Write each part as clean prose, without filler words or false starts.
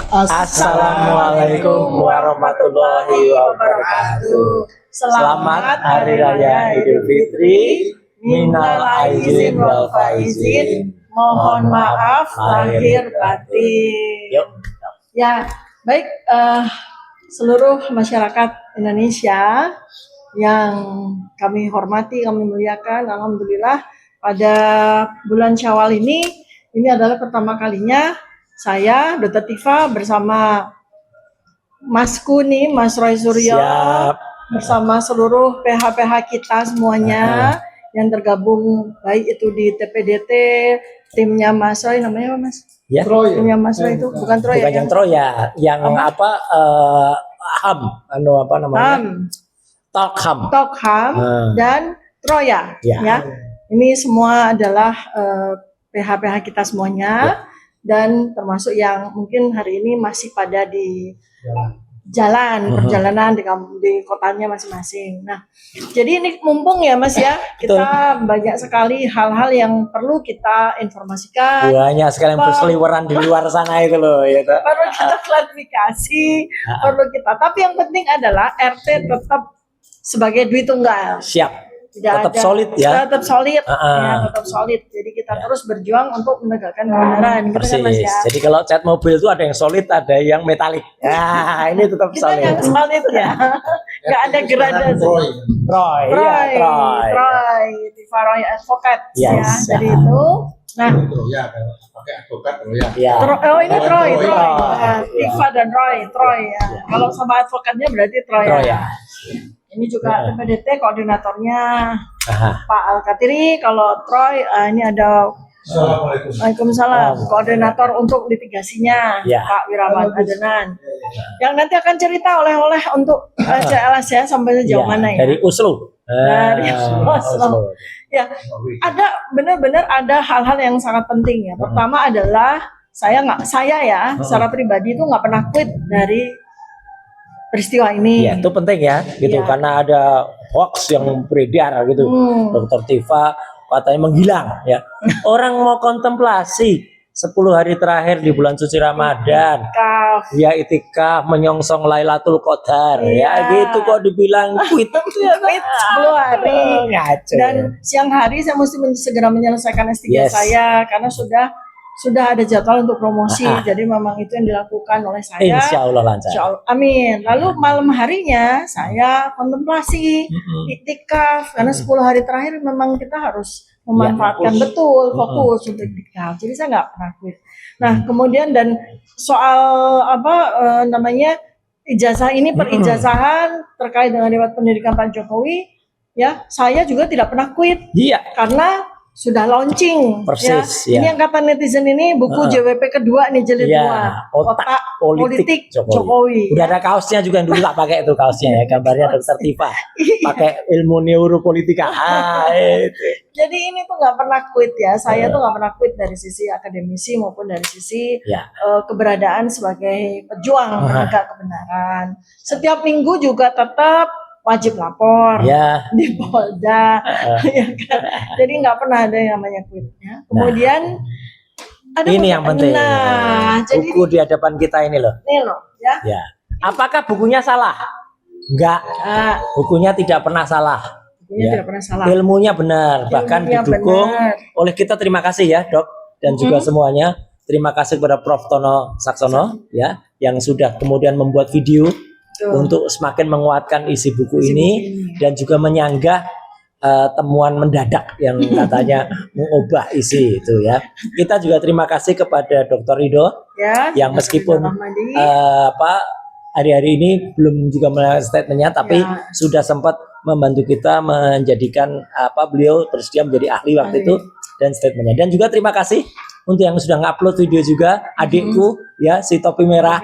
Assalamualaikum warahmatullahi wabarakatuh. Selamat Hari Raya Idul Fitri. Minal aizin wal faizin. Mohon maaf lahir batin. Yuk. Ya, baik seluruh masyarakat Indonesia yang kami hormati, kami muliakan. Alhamdulillah pada bulan Syawal ini adalah pertama kalinya saya, Dr. Tifa bersama Mas Kuni, Mas Roy Suryo, bersama seluruh PH-PH kita semuanya yang tergabung, baik itu di TPDT, timnya Mas Roy, namanya apa Mas? Ya. Troy. Timnya Mas Roy itu bukan Troy bukan ya? Yang Troy ya, yang HAM, apa namanya? Tokham dan Troya, ya. Ini semua adalah PH-PH kita semuanya. Dan termasuk yang mungkin hari ini masih pada di perjalanan di kotanya masing-masing. Nah, jadi ini mumpung ya Mas ya, kita banyak sekali hal-hal yang perlu kita informasikan. Banyak sekali yang berseliweran di luar sana itu loh. Gitu. Perlu kita klarifikasi, tapi yang penting adalah RT tetap sebagai duit tunggal. Siap. Tetap solid ya. Tetap solid. Tetap solid. Jadi kita terus berjuang untuk menegakkan kebenaran. Persis. Gitu kan, Mas, ya? Jadi kalau cat mobil itu ada yang solid, ada yang metalik. Ya, ini tetap solid. Kita yang solid ya. Enggak ada gradasi. Troy. Tifa Roy Advocate ya. Jadi itu. Nah, pakai advokat ya. Oh ini Troy. Tifa dan Troy ya. Kalau sama advokatnya berarti Troy ya. Ini juga TPDT koordinatornya Pak Al-Katiri. Kalau Troy ini ada Waalaikumsalam koordinator untuk litigasinya Pak Wirawan Adenan. Yang nanti akan cerita oleh-oleh untuk CLS ya sampai sejauh mana ya. Dari Oslo. Dari Oslo. Ya, benar-benar ada hal-hal yang sangat penting ya. Pertama adalah saya secara pribadi itu nggak pernah quit dari peristiwa ini. Ya, itu penting ya, gitu karena ada hoax yang beredar gitu. Dr. Tifa katanya menghilang ya. Orang mau kontemplasi 10 hari terakhir di bulan suci Ramadan. Ya itikaf menyongsong Lailatul Qadar ya gitu kok dibilang quit 10 hari. Ngaco. Dan siang hari saya mesti segera menyelesaikan S3 saya karena sudah ada jadwal untuk promosi, jadi memang itu yang dilakukan oleh saya. Insya Allah lancar. Insya Allah, amin. Lalu malam harinya saya kontemplasi, iktikaf, karena 10 hari terakhir memang kita harus memanfaatkan fokus untuk iktikaf. Jadi saya nggak pernah quit. Nah kemudian dan soal ijazah ini perijazahan terkait dengan lewat pendidikan Pak Jokowi, ya saya juga tidak pernah quit. Iya. Karena sudah launching. Persis, ya. Ini yang kata netizen ini buku JWP kedua nih jilid 2. Otak politik Jokowi. Udah ada kaosnya juga yang dulu tak pakai itu kaosnya ya, gambarnya Dr. Tifa. Pakai ilmu neuropolitika. Itu. Jadi ini tuh nggak pernah quit ya. Saya tuh nggak pernah quit dari sisi akademisi maupun dari sisi keberadaan sebagai pejuang menegak kebenaran. Setiap minggu juga tetap wajib lapor di Polda, ya kan? Jadi nggak pernah ada yang namanya quit. Ya. Kemudian ada ini yang penting. Buku di hadapan kita ini loh. Ini loh, ya. Apakah bukunya salah? Enggak. Bukunya tidak pernah salah. Tidak pernah salah. Ilmunya benar, bahkan didukung oleh kita. Terima kasih ya, Dok, dan juga semuanya. Terima kasih kepada Prof. Tono Saksono ya, yang sudah kemudian membuat video untuk semakin menguatkan isi buku ini dan juga menyanggah temuan mendadak yang katanya mengubah isi itu ya. Kita juga terima kasih kepada Dr. Ridho yang meskipun hari-hari ini belum juga melakukan statementnya, tapi sudah sempat membantu kita menjadikan beliau bersedia menjadi ahli waktu itu dan statementnya. Dan juga terima kasih untuk yang sudah ngupload video juga, adikku ya si topi merah.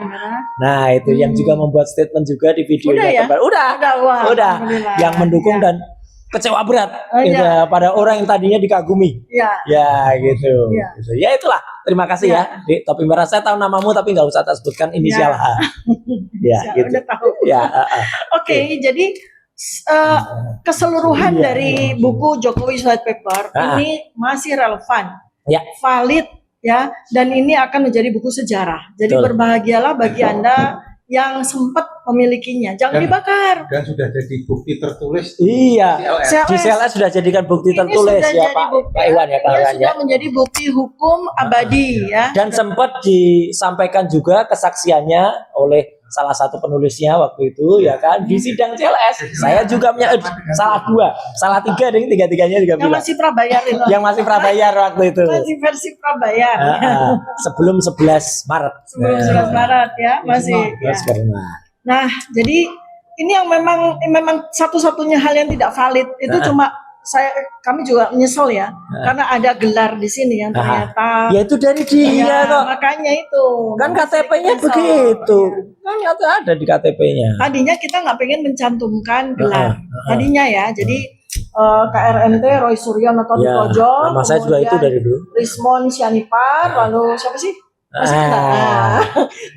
Nah itu yang juga membuat statement juga di videonya. Udah. Yang mendukung dan kecewa berat pada orang yang tadinya dikagumi. Ya gitu. Ya itulah. Terima kasih ya di topi merah. Saya tahu namamu tapi nggak usah tak sebutkan inisial H. Gitu. Udah tahu. Oke, jadi keseluruhan dari buku Jokowi White Paper ini masih relevan, valid ya, dan ini akan menjadi buku sejarah. Jadi Betul. berbahagialah bagi Anda yang sempat memilikinya. Jangan Dan- dibakar. Dan sudah jadi bukti tertulis Iya. CLS. Di CLS sudah jadikan bukti Ini tertulis sudah ya jadi Pak bukti, Pak Iwan ya Pak artinya Iwan ya. sudah menjadi bukti hukum abadi ya. Dan sempat disampaikan juga kesaksiannya oleh salah satu penulisnya waktu itu ya kan di sidang CLS. Saya juga punya salah 2, salah 3 deh, 3-tiganya juga Yang bilang. masih prabayar itu. Yang masih prabayar waktu itu. Masih versi prabayar. Sebelum 11 Maret. Sebelum 11 Maret ya, masih. Ya. 11 Maret. Nah, jadi ini yang memang satu-satunya hal yang tidak valid itu cuma kami juga menyesal ya, karena ada gelar di sini yang ternyata Ya itu dari dia ya, kok. makanya itu Kan Masih KTP-nya menyesal. begitu. Ya. Kan ada di KTP-nya. Tadinya kita nggak pengen mencantumkan gelar, tadinya ya, jadi KRMT Roy Suryo Noto Ya, Dipojo, nama saya juga itu dari dulu. Rismon Sianipar, lalu siapa sih? Masih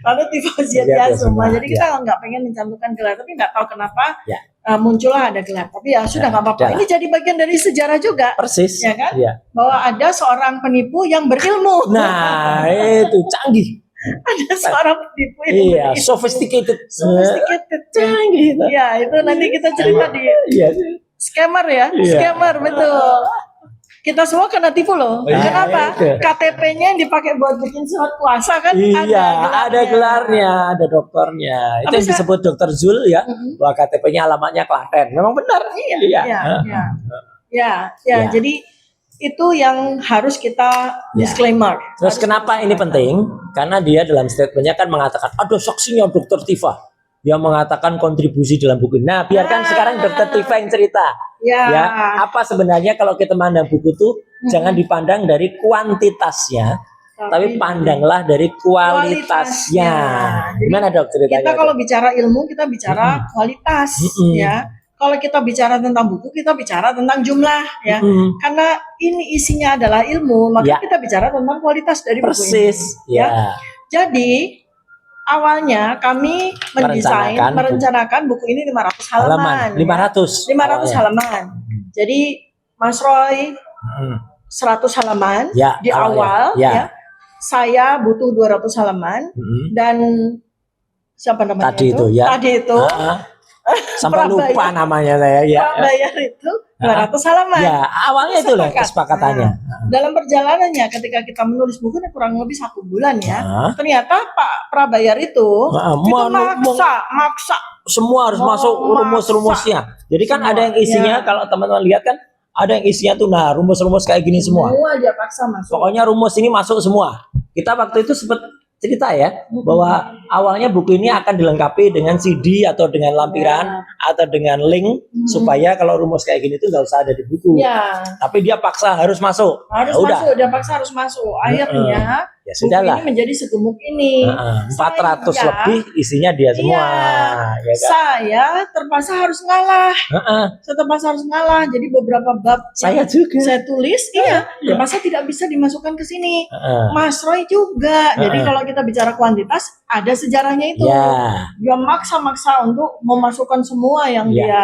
lalu Tifa Iya, Ziatiasuma. Ziatiasuma, Jadi kita nggak pengen mencantumkan gelar, tapi nggak tahu kenapa Ya. muncullah ada gelar. Tapi ya sudah nggak apa-apa. Udah. Ini jadi bagian dari sejarah juga, Persis. ya kan? Iya. Bahwa ada seorang penipu yang berilmu. Nah, itu canggih. Ada seorang penipu yang Iya, berilmu. sophisticated. Sophisticated. Canggih. Ya, itu nanti kita cerita di Iya. scammer ya, Iya. scammer betul. Kita semua kena tipu loh. Iya, Kenapa? itu. KTP-nya yang dipakai buat bikin surat kuasa kan Iya, ada gelarnya, ada dokternya. Itu Tapi yang disebut Dokter Zul ya, bahwa KTP-nya alamatnya Klaten. Memang benar. Iya, Iya. iya, Hah. iya. Ya, Ya. jadi itu yang harus kita Ya. disclaimer. Terus Harus kenapa kita ini sampaikan. penting? Karena dia dalam statementnya kan mengatakan ada saksinya Dokter Tifa yang mengatakan kontribusi dalam buku ini. Nah, biarkan sekarang Dokter Tifa yang cerita. Ya, Ya, apa sebenarnya kalau kita memandang buku itu jangan dipandang dari kuantitasnya, tapi pandanglah dari kualitasnya. Jadi, Gimana Dok ceritanya? kita kalau bicara ilmu kita bicara kualitas ya. Kalau kita bicara tentang buku kita bicara tentang jumlah ya. Karena ini isinya adalah ilmu, maka Ya. kita bicara tentang kualitas dari buku ini. Persis, ya. Jadi awalnya kami merencanakan buku ini 500 halaman. 500. 500 halaman. Jadi Mas Roy 100 halaman Ya, di awal ya. ya. Saya butuh 200 halaman dan siapa namanya Tadi itu, ya. Tadi itu Sampai lupa Prabayar. namanya saya ya. Prabayar itu 200 halaman. Ya, awalnya itu lah Sepakat. kesepakatannya. Dalam perjalanannya ketika kita menulis buku ini kurang lebih 1 bulan ya. Nah. Ternyata Pak Prabayar itu maksa Semua harus masuk rumus-rumusnya. Jadi kan Semua, ada yang isinya ya. kalau teman-teman lihat kan ada yang isinya tuh nah rumus-rumus kayak gini semua. dia paksa masuk. Pokoknya rumus ini masuk semua. Kita waktu itu sempat cerita ya bahwa awalnya buku ini akan dilengkapi dengan CD atau dengan lampiran atau dengan link supaya kalau rumus kayak gini tuh nggak usah ada di buku. Ya, Tapi dia paksa harus masuk. harus Ya udah. masuk, dia paksa harus masuk. Akhirnya Ya buku sudahlah. ini menjadi segemuk ini. 400 Saya- lebih isinya dia semua. Ya kan? Saya terpaksa harus ngalah. Heeh. Saya terpaksa harus ngalah. Jadi beberapa bab Saya yang juga. saya tulis, terpaksa tidak bisa dimasukkan ke sini. Heeh. Mas Roy juga. Jadi kalau kita bicara kuantitas, ada sejarahnya itu. Ya. Dia maksa-maksa untuk memasukkan semua yang Ya. dia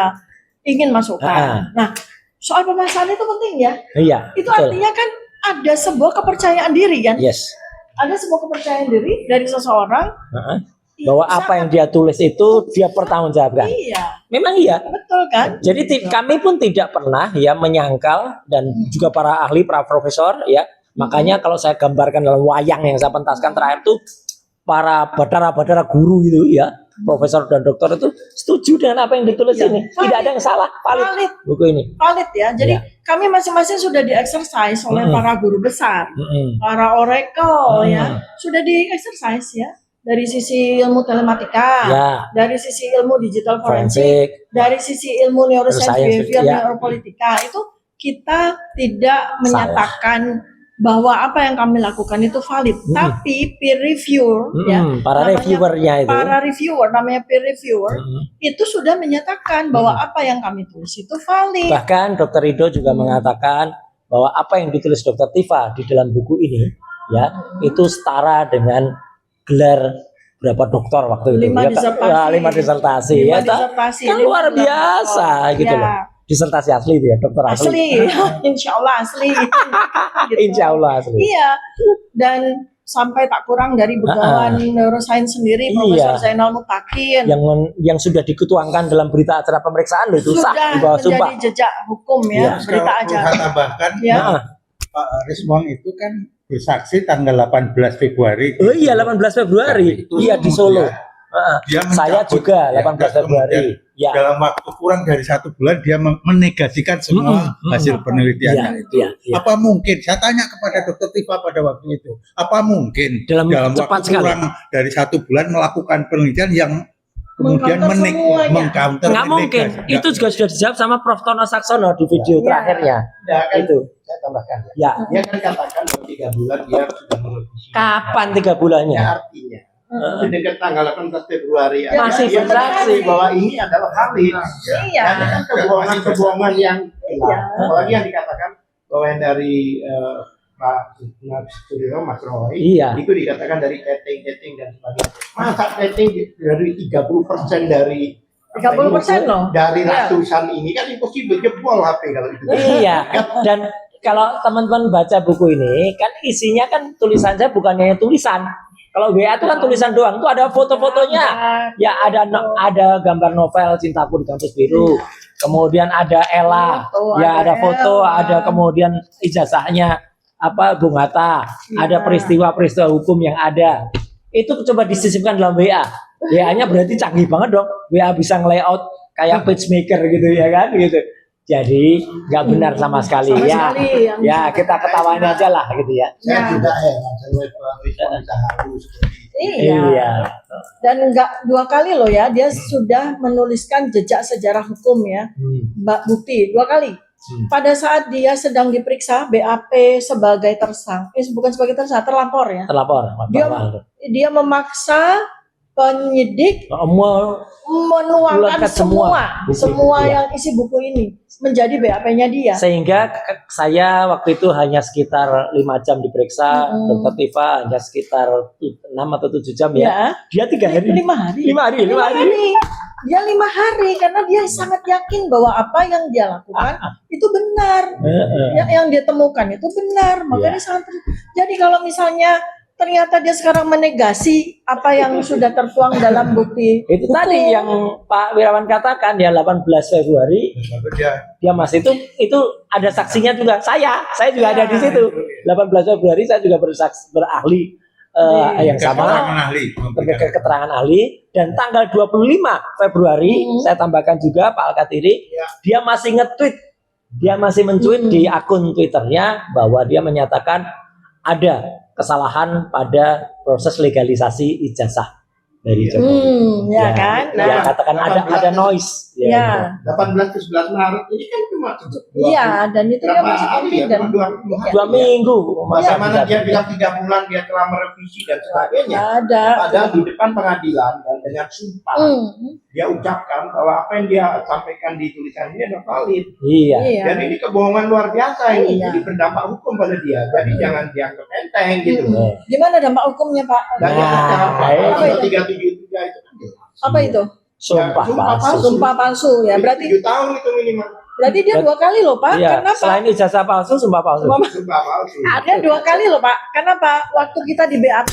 ingin masukkan. Nah, soal pemasaran itu penting ya. Iya. Itu betul. artinya kan ada sebuah kepercayaan diri kan. Yes. Ada sebuah kepercayaan diri dari seseorang. Heeh. Bahwa apa yang dia tulis itu dia pertanggungjawabkan. Iya, Memang iya. betul kan? Jadi kami pun tidak pernah ya menyangkal dan juga para ahli, para profesor ya. Makanya kalau saya gambarkan dalam wayang yang saya pentaskan terakhir tuh para badara-badara guru itu ya, profesor dan dokter itu setuju dengan apa yang ditulis Iya. ini. Tidak ada yang salah, valid buku ini. Valid ya. Jadi kami masing-masing sudah di-exercise oleh para guru besar, para oracle ya, sudah di-exercise ya. Dari sisi ilmu telematika, Ya. dari sisi ilmu digital forensik, Forensik. dari sisi ilmu neuroscience Neuroscience, behavior, ya. neuropolitika itu kita tidak menyatakan bahwa apa yang kami lakukan itu valid, tapi peer reviewer ya, Para namanya reviewernya itu. para reviewer namanya peer reviewer itu sudah menyatakan bahwa apa yang kami tulis itu valid. Bahkan Dr. Rido juga mengatakan bahwa apa yang ditulis Dr. Tifa di dalam buku ini ya itu setara dengan gelar berapa doktor waktu itu 5 ya, disertasi. 5 disertasi 5 ya disertasi, kan 5 luar gelar biasa doktor. gitu Ya. loh. disertasi asli itu ya, dokter asli. Asli, insya Allah asli. Gitu. Insya Allah asli. Iya, dan sampai tak kurang dari begawan neuroscience sendiri, Profesor Zainal Mutakin, yang sudah diketuangkan dalam berita acara pemeriksaan loh, itu sah sudah di bawah sumpah. menjadi jejak hukum ya, berita Kalau acara. saya tambahkan, Ya. Pak Rismon itu kan bersaksi tanggal 18 Februari. Oh iya, 18 Februari. Itu Iya di Solo. dia Saya mencabut, juga ya, 18 dan Februari. kemudian Ya. dalam waktu kurang dari 1 bulan dia menegasikan semua hasil penelitiannya itu. Iya. Apa mungkin? Saya tanya kepada Dokter Tifa pada waktu itu, apa mungkin Dalam cepat waktu sekali. kurang dari 1 bulan melakukan penelitian yang kemudian Mengcounter semuanya. mengcounter Nggak mungkin. negasi? Itu juga sudah dijawab sama Prof. Tono Saksono di video Ya. terakhirnya. Ya, kan, Itu. saya tambahkan. Ya. Dia kan katakan dalam 3 bulan dia sudah merevisi. Kapan 3 bulannya? Ya, artinya di dekat tanggal 18 Februari Ya, masih dia bersaksi bahwa ini adalah valid. Iya. Karena kan kebohongan-kebohongan yang Iya. apalagi yang dikatakan bahwa yang dari Pak Suryo Mas Roy Iya. itu dikatakan dari chatting dan sebagainya. Masa chatting dari 30% dari 30% loh. dari Iya. ratusan ini kan impossible jebol HP kalau itu. Iya. Dan kalau teman-teman baca buku ini, kan isinya kan tulisan saya bukannya tulisan. Kalau WA itu kan tulisan doang, itu ada foto-fotonya. Ya ada gambar novel Cintaku di Kampus Biru. Kemudian ada Ella, Foto, ya ada ada foto, Ella. ada kemudian ijazahnya Bung Hatta, ada peristiwa-peristiwa hukum yang ada. Itu coba disisipkan dalam WA. WA-nya berarti canggih banget dong. WA bisa nge-layout kayak pagemaker gitu ya kan gitu. Jadi nggak benar sama sekali Sama ya. sekali, yang Ya kita ketawain aja lah gitu ya. Saya Ya. juga heran sama Pak Rismon bisa halus seperti itu. Iya. Dan enggak 2 kali loh ya, dia sudah menuliskan jejak sejarah hukum ya, Mbak Bukti 2 kali. Pada saat dia sedang diperiksa BAP sebagai tersangka, bukan sebagai tersangka, terlapor ya. Terlapor. Dia memaksa penyidik menuangkan Bulatkan semua semua buku, ya. yang isi buku ini menjadi BAP-nya dia. Sehingga saya waktu itu hanya sekitar 5 jam diperiksa, Dokter Tifa hanya sekitar 6 atau 7 jam ya. Ya. Dia 3 hari. 5 hari. 5 hari. 5 hari. Dia 5 hari karena dia sangat yakin bahwa apa yang dia lakukan itu benar. Yang dia temukan itu benar. Makanya sangat. Jadi kalau misalnya ternyata dia sekarang menegasi apa yang sudah tertuang dalam bukti Itu hukum. tadi yang Pak Wirawan katakan dia 18 Februari dia masih itu ada saksinya juga. Saya juga ada di situ. 18 Februari saya juga berahli yang sama memberikan keterangan ahli, dan tanggal 25 Februari saya tambahkan juga Pak Alkatiri dia masih nge-tweet, dia masih men-tweet di akun Twitternya bahwa dia menyatakan ada kesalahan pada proses legalisasi ijazah dari Jokowi. Ya kan? Dia Nah, katakan ada noise. ya. 18 ke 11 Maret ini kan cuma Iya, dan itu dia masih confident. 2 minggu. Bagaimana dia bilang 3 bulan dia telah merevisi dan sebagainya. Nggak ada. Padahal di depan pengadilan dan dengan sumpah dia ucapkan bahwa apa yang dia sampaikan di tulisan ini adalah valid. Iya. Iya. Dan ini kebohongan luar biasa ini. Iya. Jadi berdampak hukum pada dia. Jadi jangan dianggap enteng gitu. Gimana dampak hukumnya, Pak? Dan yang Nah, pasal itu. 373 itu kan jelas. Apa itu? Sumpah palsu. Sumpah palsu ya. Berarti 7 tahun itu minimal. dia 2 kali loh, Pak. Iya. Kenapa? Selain ijazah palsu, sumpah palsu. Sumpah palsu. Ada 2 kali loh, Pak. Kenapa? Waktu kita di BAP,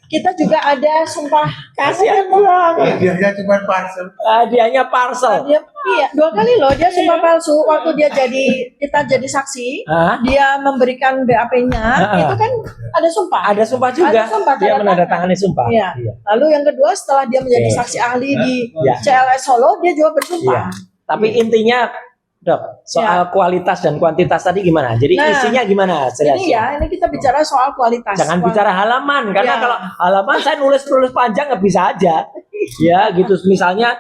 kita juga ada sumpah Kasihan banget. Dia cuma parcel. Hadiahnya parcel. Dia, iya, 2 kali loh dia sumpah palsu. Waktu dia kita jadi saksi, Hah? dia memberikan BAP-nya, itu kan ada sumpah. Ada sumpah juga. Ada sumpah, Dia tanda menandatangani sumpah. Iya. Lalu yang kedua, setelah dia menjadi Iya. saksi ahli di Iya. CLS Solo, dia juga bersumpah. Tapi intinya, Dok, soal kualitas dan kuantitas tadi gimana? Jadi Nah, isinya gimana? Ini ya, ini kita bicara soal kualitas. Jangan bicara halaman, karena Ya. kalau halaman saya nulis panjang nggak bisa aja. Ya gitu, misalnya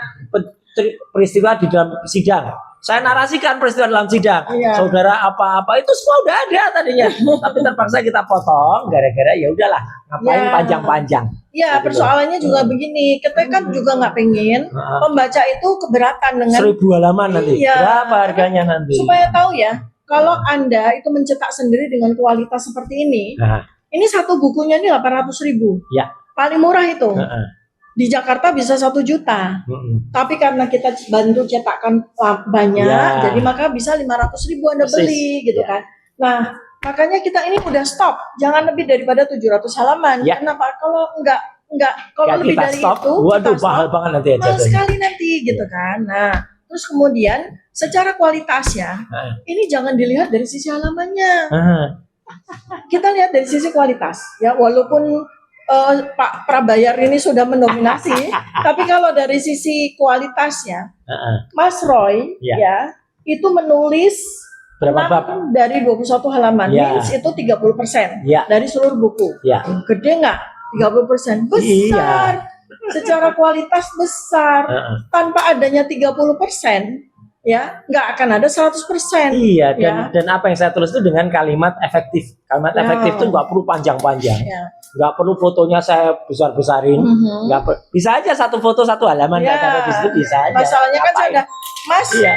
peristiwa di dalam sidang. Saya narasikan peristiwa dalam sidang. Iya. Saudara apa-apa itu semua udah ada tadinya. Tapi terpaksa kita potong gara-gara ya udahlah, ngapain Ya. panjang-panjang. Ya, persoalannya juga begini. Kita kan juga nggak pengen pembaca itu keberatan dengan 1000 halaman nanti. Iya. Berapa harganya nanti? supaya tahu ya, kalau Anda itu mencetak sendiri dengan kualitas seperti ini, Nah, ini satu bukunya ini 800.000. Ya. Paling murah itu. heeh. Di Jakarta bisa 1 juta. Tapi karena kita bantu cetakkan banyak, Ya. jadi maka bisa 500.000 Anda Persis. beli gitu Ya. kan. Nah, makanya kita ini udah stop. Jangan lebih daripada 700 halaman. Ya. Kenapa? Kalau kalau Ya, lebih kita dari stop. itu, Waduh, kita mahal stop. banget nanti ya Mahal jatuhnya. sekali nanti gitu kan. Nah, terus kemudian secara kualitasnya, ini jangan dilihat dari sisi halamannya. Kita lihat dari sisi kualitas. Ya, walaupun Pak Prabayar ini sudah mendominasi, tapi kalau dari sisi kualitasnya, Mas Roy Ya. ya itu menulis Berapa 6 bab? dari 21 halaman, Ya. means itu 30% Ya. dari seluruh buku. Ya. Gede nggak? 30%. Besar. Secara kualitas besar. Tanpa adanya 30%, ya nggak akan ada 100%. Iya, Ya. dan apa yang saya tulis itu dengan kalimat efektif. Kalimat Ya. efektif itu nggak perlu panjang-panjang, Ya. nggak perlu fotonya saya besar-besarin, Mhm. nggak bisa aja satu foto satu halaman, nggak Ya. taruh di situ bisa aja. Masalahnya kan saya Ngapain? udah, Mas, Iya.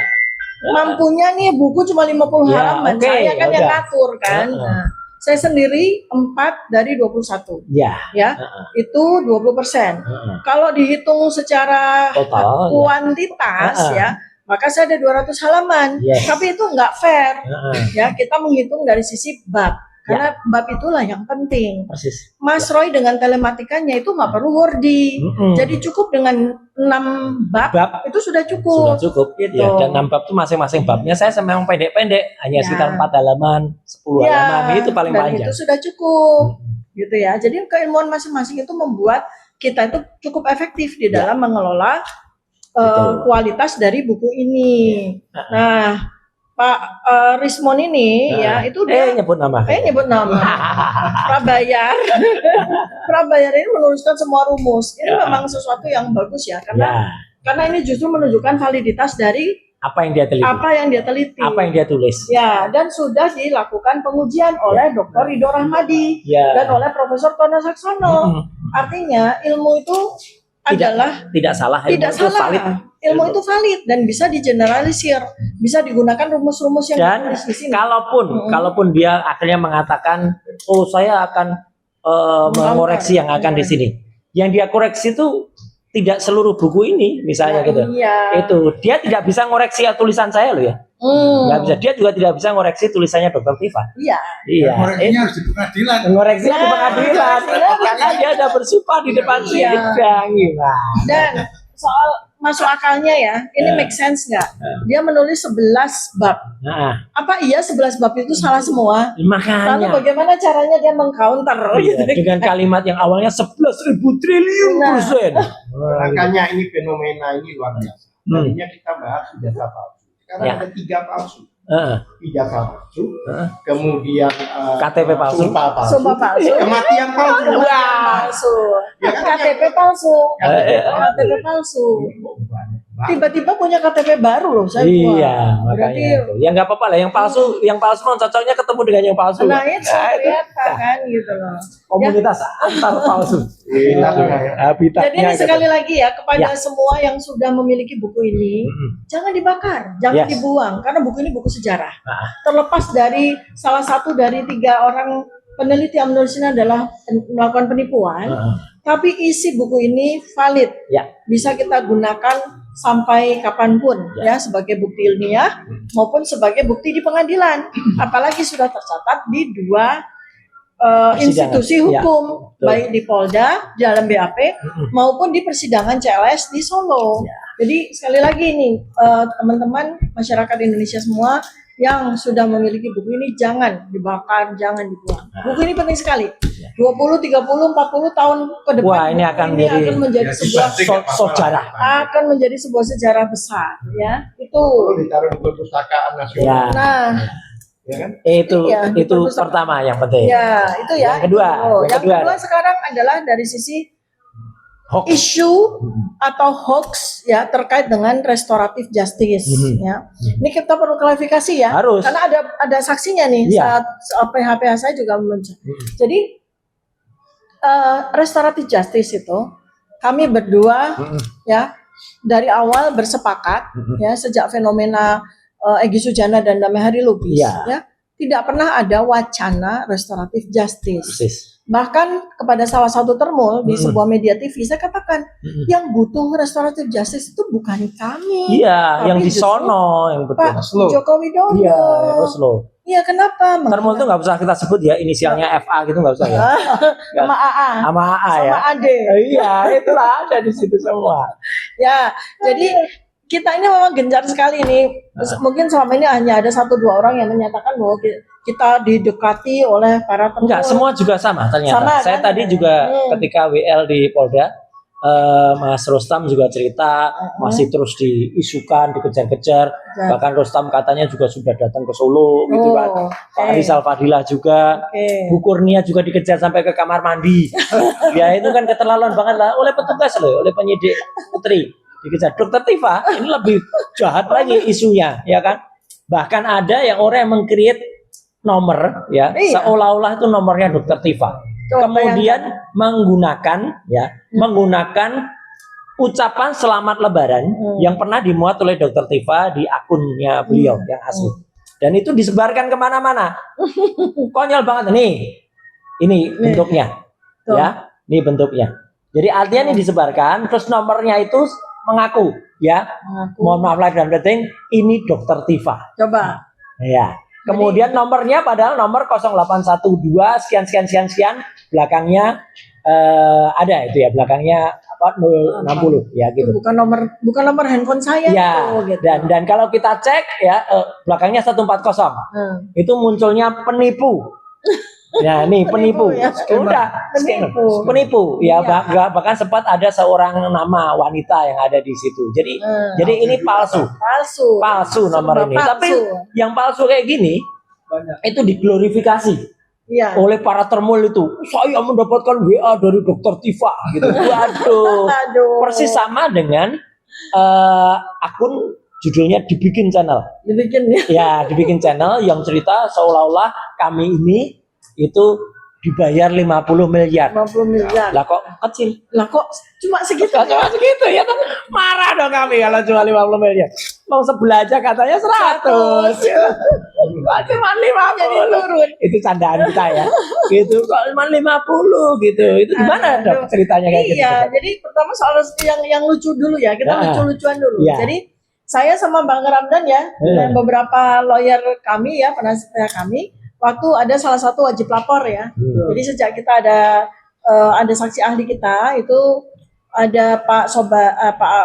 mampunya nih buku cuma 50 Ya, halaman, oke, saya kan yang udah. ngatur kan. Nah, saya sendiri 4 dari 21, Ya. ya, itu 20%. Heeh. Kalau dihitung secara Total. Ya. kuantitas ya, maka saya ada 200 halaman. Yes. Tapi itu nggak fair. Heeh. Ya, kita menghitung dari sisi bab. Karena bab itulah yang penting. Persis. Mas Roy dengan telematikanya itu nggak perlu wordy. Jadi cukup dengan 6 bab, Bab itu sudah sudah cukup. cukup. Gitu. Ya, dan 6 bab itu masing-masing babnya saya memang pendek-pendek, hanya Ya. sekitar 4 halaman, 10 Ya, halaman, itu paling dan panjang. itu sudah cukup. Gitu ya. Jadi keilmuan masing-masing itu membuat kita itu cukup efektif di dalam mengelola Betul. kualitas dari buku ini. Nah, Pak Rismon ini ya itu dia nyebut nama. nyebut nama Prabayar. Prabayar ini menuliskan semua rumus. Ini memang sesuatu yang bagus ya, Ya, karena ini justru menunjukkan validitas dari apa yang dia teliti, apa yang dia teliti. apa yang dia tulis. Ya, dan sudah dilakukan pengujian oleh Dr. Ridho Rahmadi Ya. dan oleh Profesor Tono Saksono. Artinya ilmu itu adalah Tidak salah, tidak ilmu itu salah. valid. Ilmu itu valid dan bisa digeneralisir, bisa digunakan rumus-rumus yang Dan ditulis di sini. kalaupun dia akhirnya mengatakan, oh saya akan mengoreksi yang akan di sini, yang dia koreksi itu tidak seluruh buku ini, misalnya gitu. Iya. Itu dia tidak bisa ngoreksi tulisan saya loh ya. Nggak bisa. Dia juga tidak bisa ngoreksi tulisannya Dr. Tifa. Iya. Iya. Koreksinya harus di pengadilan. Ngoreksinya di pengadilan karena dia ada bersumpah di depan Iya. sidang. Gimana? Dan soal masuk akalnya ya, ini make sense nggak? Dia menulis 11 bab. Nah, Apa iya 11 bab itu salah semua? Lalu makanya bagaimana caranya dia mengcounter? iya, dengan kalimat yang awalnya 11.000 triliun Nah. persen. Makanya ini fenomena ini luar biasa. Tadinya kita bahas ijazah palsu. Sekarang Ya. ada 3 palsu. Heeh. Ijazah palsu, kemudian KTP palsu. sumpah palsu, Sumpah palsu. kematian palsu. Palsu. Ya kan? KTP palsu. KTP palsu. Banyak. Tiba-tiba punya KTP baru loh saya. Iya, Wah, makanya berarti itu. Ya nggak apa-apa lah, yang palsu mah cocoknya ketemu dengan yang palsu. nah itu Nah, itu kelihatan kan gitu loh. komunitas antar palsu. Habitatnya ya. Habitatnya Jadi ini gitu. sekali lagi ya kepada Ya. semua yang sudah memiliki buku ini, jangan dibakar, jangan Yes. dibuang karena buku ini buku sejarah. Nah. Terlepas dari salah satu dari 3 orang peneliti yang menulis ini adalah melakukan penipuan, tapi isi buku ini valid, Ya. bisa kita gunakan sampai kapanpun ya sebagai bukti ilmiah maupun sebagai bukti di pengadilan, apalagi sudah tercatat di 2 Persidangan. institusi Ya, hukum, betul. baik di Polda di dalam BAP maupun di persidangan CLS di Solo. Jadi sekali lagi nih teman-teman masyarakat Indonesia semua yang sudah memiliki buku ini jangan dibakar, jangan dibuang. Buku ini penting sekali. 20, 30, 40 tahun ke depan Wah, ini buku akan akan menjadi Ya, sebuah dibanding sejarah. akan menjadi sebuah sejarah besar ya. Itu. Perlu ditaruh di perpustakaan nasional. Ya, Nah, Ya kan? itu Iya, di itu perpustakaan. pertama yang penting. ya itu ya. Yang kedua, yang kedua sekarang adalah dari sisi Hoax. isu atau hoax ya terkait dengan restoratif justice ya. Ini kita perlu klarifikasi ya. Harus. Karena ada saksinya nih Iya. saat PHPH saya juga muncul. Jadi restoratif justice itu kami berdua ya dari awal bersepakat ya sejak fenomena Egy Sujana dan Damai Hari Lubis Iya. ya tidak pernah ada wacana restoratif justice. Persis. Bahkan kepada salah satu termul di sebuah media TV saya katakan yang butuh restoratif justice itu bukan kami. Iya, tapi yang di justru sono yang betul. Pak Joko Widodo. Iya, Oslo. Iya, kenapa? Termul itu nggak usah kita sebut ya inisialnya FA gitu, nggak usah ya. Sama AA. Sama AA ya. Sama Ade. Iya, itulah ada di situ semua. Ya, jadi kita ini memang gencar sekali nih. Mungkin selama ini hanya ada 1-2 orang yang menyatakan bahwa kita didekati oleh para termul. Enggak, semua juga sama ternyata. Sama, Saya kan? tadi juga ketika WL di Polda, Mas Rustam juga cerita masih terus diisukan, dikejar-kejar. Bahkan Rustam katanya juga sudah datang ke Solo gitu kan. Pak Rizal Fadilah juga. Bu Kurnia juga dikejar sampai ke kamar mandi. Ya itu kan keterlaluan banget lah oleh petugas loh, oleh penyidik Putri dikejar. Dokter Tifa ini lebih jahat lagi isunya, ya kan? Bahkan ada yang orang yang meng-create nomor ya, seolah-olah itu nomornya Dokter Tifa. Kemudian menggunakan ucapan selamat Lebaran yang pernah dimuat oleh Dokter Tifa di akunnya beliau yang asli. Dan itu disebarkan kemana-mana. Konyol banget nih. Ini bentuknya, ya. Ini bentuknya. Jadi artinya ini disebarkan, terus nomornya itu mengaku, ya. Mohon maaf lahir dan batin, ini Dokter Tifa. Coba. Ya. Kemudian nomornya padahal nomor 0812 sekian, belakangnya ada itu ya, belakangnya apa 060 ya gitu. Bukan nomor handphone saya Ya, itu, gitu. dan kalau kita cek ya belakangnya 140. Itu munculnya penipu. Ya, nih penipu. ya. Udah, penipu. Ya, bahkan sempat ada seorang nama wanita yang ada di situ. Jadi ini palsu nomor ini. Palsu. Tapi yang palsu kayak gini itu diglorifikasi oleh para termul itu. Saya mendapatkan WA dari Dokter Tifa gitu. Waduh. Persis sama dengan akun judulnya dibikin channel. Dibikin channel yang cerita seolah-olah kami ini itu dibayar 50 miliar. 50 miliar. Lah kok kecil? Lah kok cuma segitu? Cuma segitu ya kan? Marah dong kami kalau cuma 50 miliar. Mau sebelah aja katanya 100. Cuma 50. Jadi turun. Itu candaan kita ya. Gitu kok cuma 50 gitu. Itu gimana dok ceritanya kayak gitu? Iya, jadi pertama soal yang lucu dulu ya. Kita lucu-lucuan dulu. Jadi saya sama Bang Ramdan ya, dan beberapa lawyer kami ya, penasihat kami, waktu ada salah satu wajib lapor ya. Jadi sejak kita ada saksi ahli kita itu ada Pak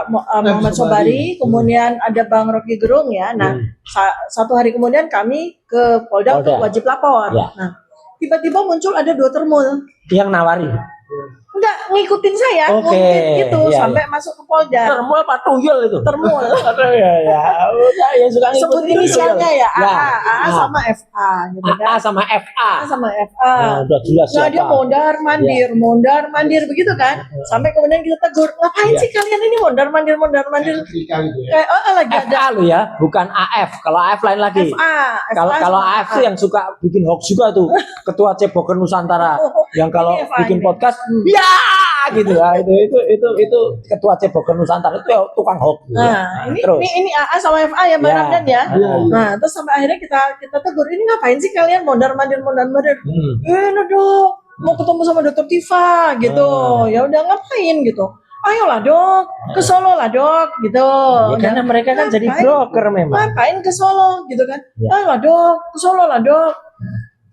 Muhammad Sobari, kemudian ada Bang Rocky Gerung ya. Nah, satu hari kemudian kami ke Polda untuk wajib lapor. Nah, tiba-tiba muncul ada 2 termul yang nawari. Enggak, ngikutin saya, sampai masuk ke Polda. Termul apa tuyul itu? Termul. Ya suka sebut inisialnya ya, AA sama FA gitu kan. AA sama FA. Nah, udah jelas nah dia mondar mandir begitu kan. Sampai kemudian kita tegur, ngapain sih kalian ini mondar mandir. Kayak lagi ada FA lo ya, bukan AF. Kalau AF lain lagi. Kalau AF tuh yang suka bikin hoax juga tuh. Ketua Ceboker Nusantara yang kalau bikin podcast gitu ya, itu ketua Ceboker Nusantara itu ya tukang hoax. Nah, ini AA sama FA ya Bang Ramdan ya. Nah, terus sampai akhirnya kita tegur, ini ngapain sih kalian mondar mandir. Dok, mau ketemu sama Dokter Tifa gitu. Ya udah ngapain gitu. Ayolah dok, ke Solo lah dok gitu. Ya, karena mereka kan jadi broker memang. Ngapain ke Solo gitu kan. Ayolah dok, ke Solo lah dok.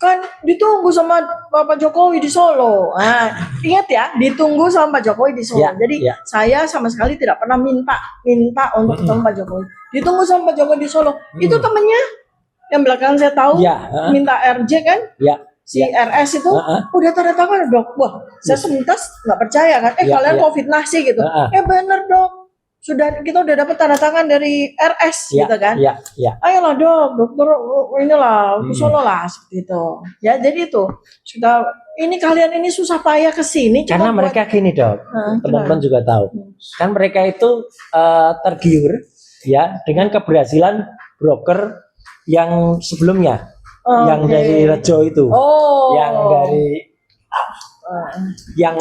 Kan ditunggu sama Pak Jokowi di Solo. Nah, ingat ya, ditunggu sama Pak Jokowi di Solo. Jadi saya sama sekali tidak pernah minta untuk ketemu Pak Jokowi. Ditunggu sama Pak Jokowi di Solo. Itu temennya yang belakang saya tahu minta RJ kan? Si RS itu udah tanda tangan dok. Wah, saya sementas nggak percaya kan? Kalian mau fitnah sih gitu. Bener dok. Kita udah dapat tanda tangan dari RS gitu kan. Ayolah dok, dokter inilah ke Solo lah seperti itu. Ya jadi itu sudah ini kalian ini susah payah kesini. Karena mereka gini dok, teman-teman juga tahu. Kan mereka itu tergiur ya dengan keberhasilan broker yang sebelumnya, yang dari Rejo itu, yang dari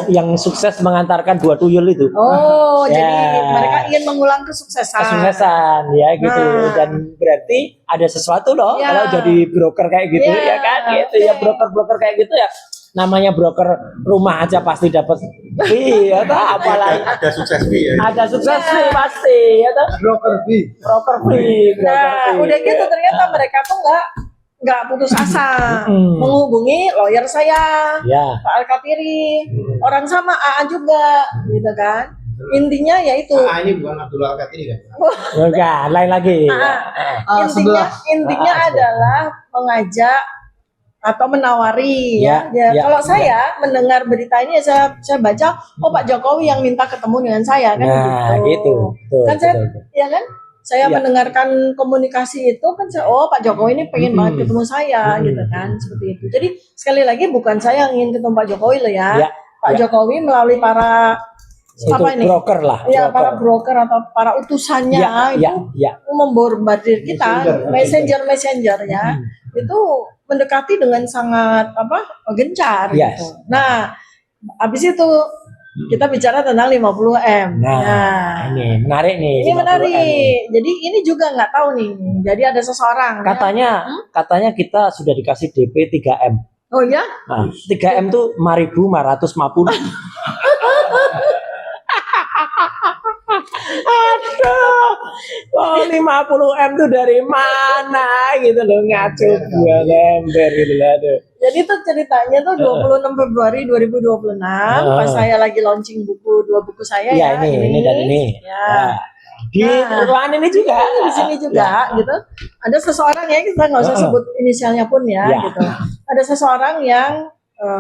yang sukses mengantarkan 2 tuyul itu. Oh, Ya. jadi mereka ingin mengulang kesuksesan. Kesuksesan ya gitu. Nah. Dan berarti ada sesuatu loh Ya. kalau jadi broker kayak gitu Ya, ya kan gitu ya, oke. broker kayak gitu ya. Namanya broker rumah aja pasti dapat fee atau apalagi Ada sukses fee ya. ada sukses fee pasti ya toh. Broker fee. Broker fee. Nah, udah gitu ternyata mereka tuh nggak putus asa menghubungi lawyer saya, Ya. Pak Alkatiri, orang sama AA juga, gitu kan. Intinya yaitu Ini bukan Abdul Alkatiri kan? Bukan, lain lagi. intinya adalah mengajak atau menawari Ya, ya. ya, Kalau saya mendengar berita ini saya baca, oh Pak Jokowi yang minta ketemu dengan saya kan Nah, gitu. Betul, Kan saya betul. ya kan saya Ya. mendengarkan komunikasi itu kan saya, oh Pak Jokowi ini pengen banget ketemu saya gitu kan, seperti itu. Jadi sekali lagi bukan saya yang ingin ketemu Pak Jokowi loh ya. Ya, Pak ya. Jokowi melalui para Itu apa ini? broker lah. Ya, para broker atau para utusannya Ya, itu ya. membombardir kita, messenger ya. Itu mendekati dengan sangat gencar Yes. gitu. Nah, habis itu kita bicara tentang 50M. Nah, ini menarik nih. Ini 50M. menarik. Jadi ini juga nggak tahu nih. Jadi ada seseorang. Katanya kita sudah dikasih DP 3M. Oh ya? Nah, 3M tuh 5.550. Aduh, oh 50M tuh dari mana gitu loh, ngaco gua lember gitu loh. Aduh. Jadi itu ceritanya tuh 26 Februari 2026 pas saya lagi launching dua buku saya Ya, ya. ini dan ini. Ya. Di ruangan ini juga. Di sini juga gitu. Ada seseorang ya, kita nggak usah sebut inisialnya pun ya, Ya. gitu. Ada seseorang yang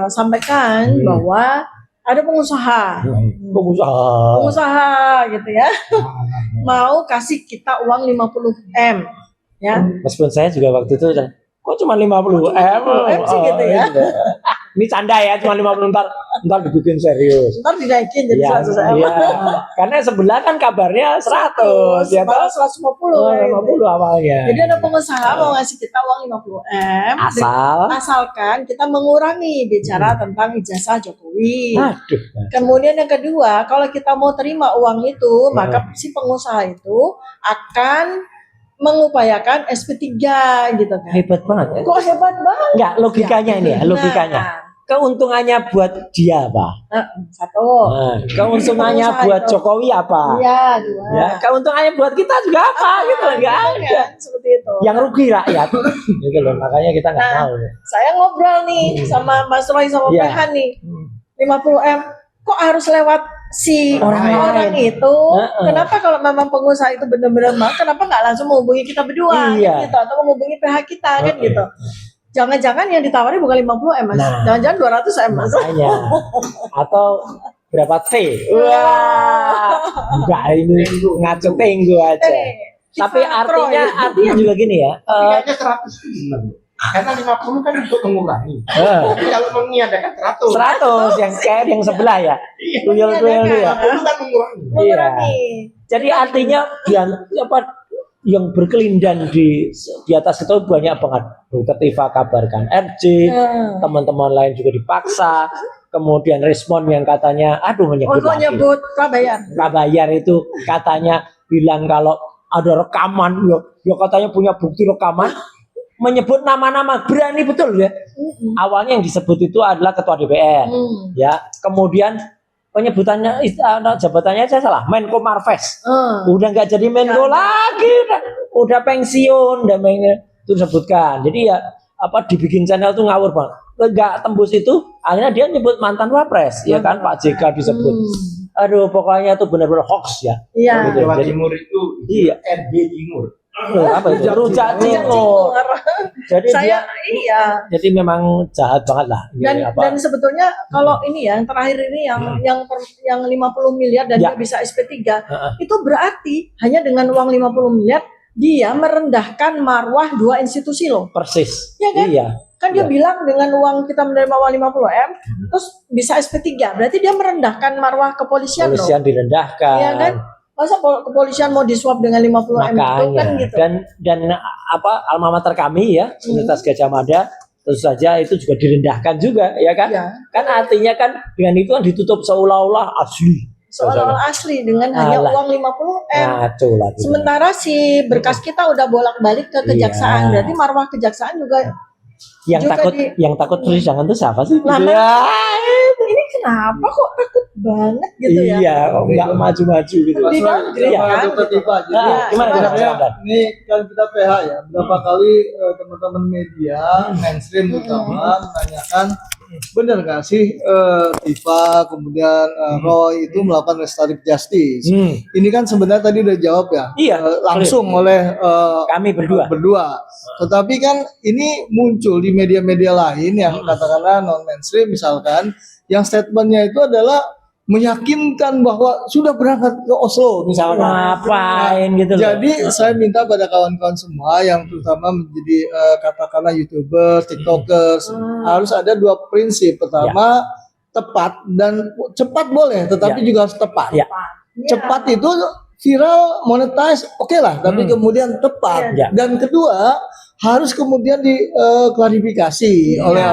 sampaikan bahwa ada pengusaha gitu ya, mau kasih kita uang 50M ya. Meskipun saya juga waktu itu kok cuma 50M sih gitu ya. Ini canda ya, cuma 50, ntar dibikin serius. Ntar dinaikin jadi 100M. Iya. Karena sebelah kan kabarnya 100 ya toh. 150 50 awalnya. Jadi ada pengusaha mau ngasih kita uang 50M asalkan kita mengurangi bicara tentang ijazah Jokowi. Aduh. Kemudian yang kedua, kalau kita mau terima uang itu, maka si pengusaha itu akan mengupayakan SP3 gitu kan. Hebat banget ya. Kok hebat banget? Enggak, logikanya ini ya, logikanya. Keuntungannya buat dia apa? Satu. Keuntungannya Pengusaha buat itu. Jokowi apa? Iya, dua. Ya, keuntungannya buat kita juga apa gitu loh, enggak ada. Kan, seperti itu. Yang rugi rakyat. Gitu loh, makanya kita enggak tahu. Saya ngobrol nih sama Mas Roy sama Iya. PH nih. 50M kok harus lewat si orang itu? Kenapa kalau memang pengusaha itu benar-benar mau, kenapa nggak langsung menghubungi kita berdua Iya. gitu, atau menghubungi PH kita kan gitu? Jangan-jangan yang ditawari bukan 50M Mas, Nah. jangan-jangan 200M Mas. Makanya. Atau berapa T? Wah. Enggak, ini ngaco tenggo aja. Tapi artinya juga gini ya. Kayaknya 100 itu benar. Karena 50 kan untuk mengurangi. Tapi kalau meniadakan 100. 100 yang kayak yang sebelah ya. Iya. Tuyul-tuyul ya. Itu kan mengurangi. mengurangi. Jadi artinya yang berkelindan di atas itu banyak banget. Dr. Tifa kabarkan RJ, teman-teman lain juga dipaksa. Kemudian respon yang katanya, menyebut Untuk nyebut Prabayar. Prabayar itu katanya bilang kalau ada rekaman, ya katanya punya bukti rekaman, menyebut nama-nama, berani betul ya. Awalnya yang disebut itu adalah ketua DPR, ya. Kemudian penyebutannya jabatannya saya salah, Menko Marves. Udah nggak jadi Menko lagi, udah pensiun, itu disebutkan. Jadi ya dibikin channel tuh ngawur banget. Nggak tembus itu, akhirnya dia nyebut mantan Wapres, ya kan, Pak JK disebut. Aduh, pokoknya itu benar-benar hoax ya. Iya. Jawa Timur itu Iya. RB Timur. Apa itu? Rujak Timur. Jadi jadi memang jahat banget lah. Dan sebetulnya kalau ini ya, yang terakhir ini yang 50 miliar dan dia bisa SP3, itu berarti hanya dengan uang 50 miliar dia merendahkan marwah dua institusi loh. Persis. Ya kan? Iya. Kan dia bilang dengan uang kita menerima uang 50M terus bisa SP3. Berarti dia merendahkan marwah kepolisian loh. Polisian direndahkan. Iya kan? Masa kepolisian mau disuap dengan 50M itu kan gitu. Dan alma mater kami ya, Universitas Gajah Mada, terus saja itu juga direndahkan juga, ya kan? Iya. Kan artinya kan dengan itu kan ditutup seolah-olah asli. Seolah-olah asli dengan hanya Alah. uang 50M. Ngaco lah. gitu. Sementara si berkas kita udah bolak-balik ke kejaksaan, Iya. berarti marwah kejaksaan juga yang juga takut yang takut persidangan itu siapa sih? Lah, Gitu ya. ini kenapa kok takut banget gitu ya? Iya, kok nggak maju-maju gitu. Di downgrade Iya. kan, Dr. gitu. Tifa aja. Nah, Iya, gimana coba. gimana? Ini kan kita PH ya, berapa kali teman-teman media mainstream terutama menanyakan benar nggak sih Tifa kemudian Roy itu melakukan restoratif justice? Ini kan sebenarnya tadi udah jawab ya, Iya, langsung oleh Kami berdua. Tetapi kan ini muncul di media-media lain yang katakanlah non mainstream misalkan, yang statementnya itu adalah meyakinkan bahwa sudah berangkat ke Oslo misalkan. Ngapain gitu loh. Jadi saya minta pada kawan-kawan semua yang terutama menjadi katakanlah YouTubers, TikTokers harus ada 2 prinsip. Pertama, tepat dan cepat boleh, tetapi juga harus tepat. Ya. Cepat itu viral, monetize, oke lah, tapi kemudian tepat. Ya. Dan kedua, harus kemudian diklarifikasi oleh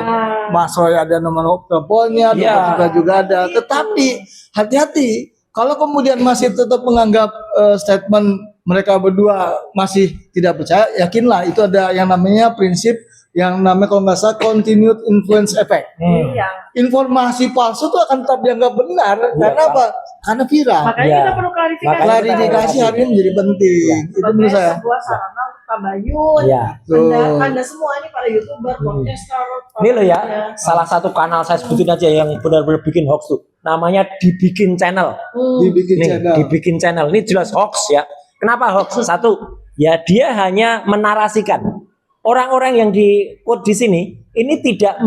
Mas Roy, ada nomor teleponnya, Ya. juga ada. Tetapi hati-hati, kalau kemudian masih tetap menganggap statement mereka berdua masih tidak percaya, yakinlah itu ada yang namanya prinsip yang namanya kalau nggak salah continued influence effect. Iya. Informasi palsu itu akan tetap dianggap benar karena apa? Karena viral. Makanya Ya. kita perlu klarifikasi. Makanya kita Klarifikasi hari ini menjadi penting. Itu menurut Sebagai saya. sebuah sarana untuk tabayun. Iya. Anda semua ini para YouTuber, podcaster, para Ini loh ya, media. salah satu kanal saya sebutin aja yang benar-benar bikin hoax tuh. Namanya Dibikin Channel. Dibikin Nih, channel. Dibikin Channel. Ini jelas hoax ya. Kenapa hoax? Satu, ya dia hanya menarasikan. Orang-orang yang di quote di sini ini tidak